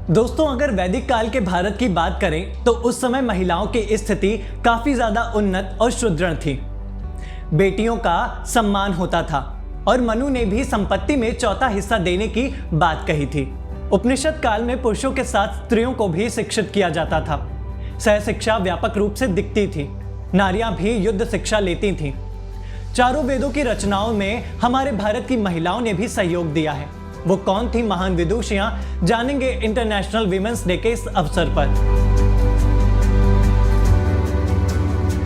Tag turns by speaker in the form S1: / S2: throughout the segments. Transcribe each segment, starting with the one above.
S1: दोस्तों, अगर वैदिक काल के भारत की बात करें तो उस समय महिलाओं की स्थिति काफी ज्यादा उन्नत और सुदृढ़ थी। बेटियों का सम्मान होता था और मनु ने भी संपत्ति में चौथा हिस्सा देने की बात कही थी। उपनिषद काल में पुरुषों के साथ स्त्रियों को भी शिक्षित किया जाता था। सह शिक्षा व्यापक रूप से दिखती थी। नारियां भी युद्ध शिक्षा लेती थीं। चारों वेदों की रचनाओं में हमारे भारत की महिलाओं ने भी सहयोग दिया है। वो कौन थी महान विदुषियां, जानेंगे इंटरनेशनल वीमेंस डे के इस अवसर पर।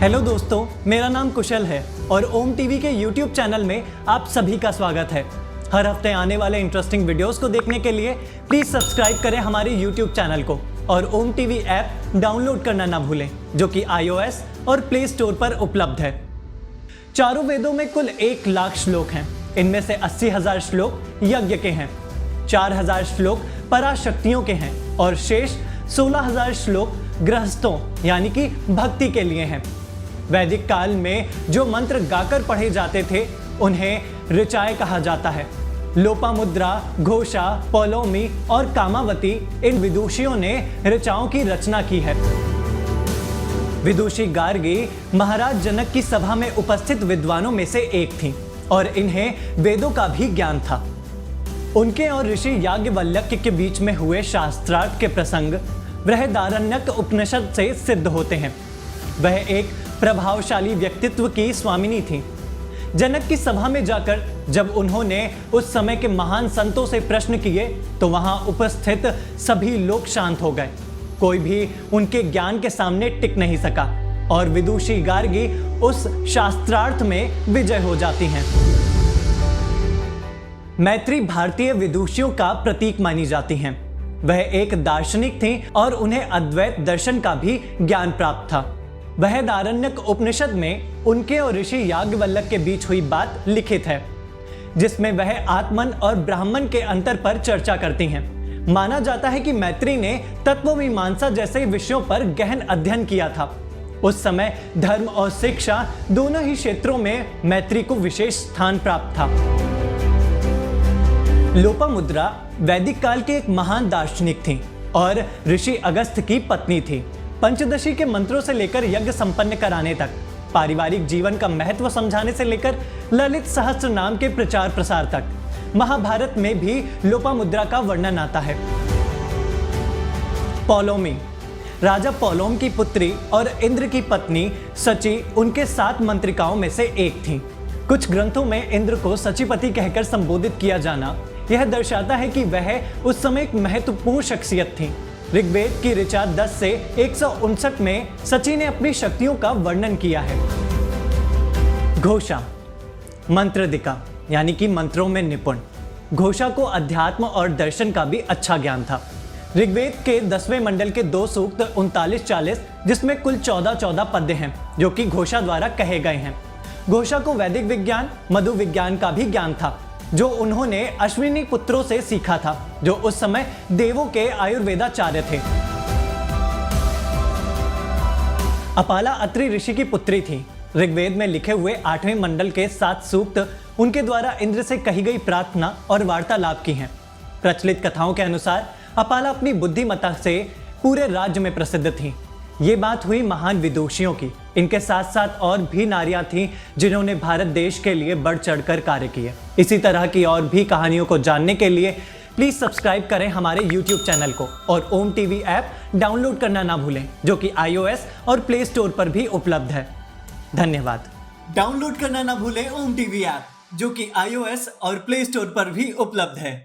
S1: हेलो दोस्तों, मेरा नाम कुशल है और ओम टीवी के यूट्यूब चैनल में आप सभी का स्वागत है। हर हफ्ते आने वाले इंटरेस्टिंग वीडियोस को देखने के लिए प्लीज सब्सक्राइब करें हमारे यूट्यूब चैनल को और ओम टीवी ऐप डाउनलोड करना ना भूलें, जो कि iOS और प्ले स्टोर पर उपलब्ध है। चारों वेदों में कुल 1 लाख श्लोक हैं। इनमें से 80,000 श्लोक यज्ञ के हैं, 4,000 श्लोक पराशक्तियों के हैं और शेष 16,000 श्लोक गृहस्थों यानी कि भक्ति के लिए हैं। वैदिक काल में जो मंत्र गाकर पढ़े जाते थे उन्हें ऋचाएं कहा जाता है। लोपामुद्रा, घोषा, पौलोमी और कामावती इन विदुषियों ने ऋचाओं की रचना की है। विदुषी गार्गी महाराज जनक की सभा में उपस्थित विद्वानों में से एक थीं और इन्हें वेदों का भी ज्ञान था। उनके और ऋषि याज्ञवल्क्य के बीच में हुए शास्त्रार्थ के प्रसंग बृहदारण्यक उपनिषद से सिद्ध होते हैं। वह एक प्रभावशाली व्यक्तित्व की स्वामिनी थी। जनक की सभा में जाकर जब उन्होंने उस समय के महान संतों से प्रश्न किए तो वहां उपस्थित सभी लोग शांत हो गए। कोई भी उनके ज्ञान के सामने टिक नहीं सका और विदुषी गार्गी उस शास्त्रार्थ में विजय हो जाती हैं। मैत्री भारतीय विदुषियों का प्रतीक मानी जाती हैं। वह एक दार्शनिक थीं और उन्हें अद्वैत दर्शन का भी ज्ञान प्राप्त था। बृहदारण्यक उपनिषद में उनके और ऋषि याज्ञवल्क्य के बीच हुई बात लिखित है, जिसमें वह आत्मन और ब्राह्मण के अंतर पर चर्चा करती हैं। माना जाता है कि मैत्री ने तत्वमीमांसा जैसे विषयों पर गहन अध्ययन किया था। उस समय धर्म और शिक्षा दोनों ही क्षेत्रों में मैत्री को विशेष स्थान प्राप्त था। लोपामुद्रा वैदिक काल के एक महान दार्शनिक थीं और ऋषि अगस्त्य की पत्नी थी। पंचदशी के मंत्रों से लेकर यज्ञ संपन्न कराने तक, पारिवारिक जीवन का महत्व समझाने से लेकर ललित सहस्त्र नाम के प्रचार प्रसार तक महाभारत में भी लोपामुद्रा का वर्णन आता है। पौलोमी राजा पौलोम की पुत्री और इंद्र की पत्नी सची उनके 7 मंत्रिकाओं में से एक थीं। कुछ ग्रंथों में इंद्र को सचिपति कहकर संबोधित किया जाना यह दर्शाता है कि वह उस समय एक महत्वपूर्ण शख्सियत थी। ऋग्वेद की ऋचा 10 से 159 में सची ने अपनी शक्तियों का वर्णन किया है। घोषा मंत्रदिका यानी कि मंत्रों में निपुण। घोषा को अध्यात्म और दर्शन का भी अच्छा ज्ञान था। ऋग्वेद के 10वें मंडल के 2 सूक्त 39-40 जिसमें कुल 14 पद्य हैं जो कि घोषा द्वारा कहे गए हैं। घोषा को वैदिक विज्ञान, मधु विज्ञान का भी ज्ञान था जो उन्होंने अश्विनी पुत्रों से सीखा था, जो उस समय देवों के आयुर्वेदाचार्य थे। अपाला अत्रि ऋषि की पुत्री थी। ऋग्वेद में लिखे हुए 8वें मंडल के 7 सूक्त उनके द्वारा इंद्र से कही गई प्रार्थना और वार्तालाप की हैं। प्रचलित कथाओं के अनुसार अपाला अपनी बुद्धिमत्ता से पूरे राज्य में प्रसिद्ध थीं। ये बात हुई महान विदुषियों की। इनके साथ साथ और भी नारियां थीं जिन्होंने भारत देश के लिए बढ़ चढ़कर कार्य किए। इसी तरह की और भी कहानियों को जानने के लिए प्लीज सब्सक्राइब करें हमारे YouTube चैनल को और ओम टीवी ऐप डाउनलोड करना ना भूलें, जो कि iOS और प्ले स्टोर पर भी उपलब्ध है। धन्यवाद। डाउनलोड करना ना भूलें ओम टीवी ऐप, जो कि iOS और प्ले स्टोर पर भी उपलब्ध है।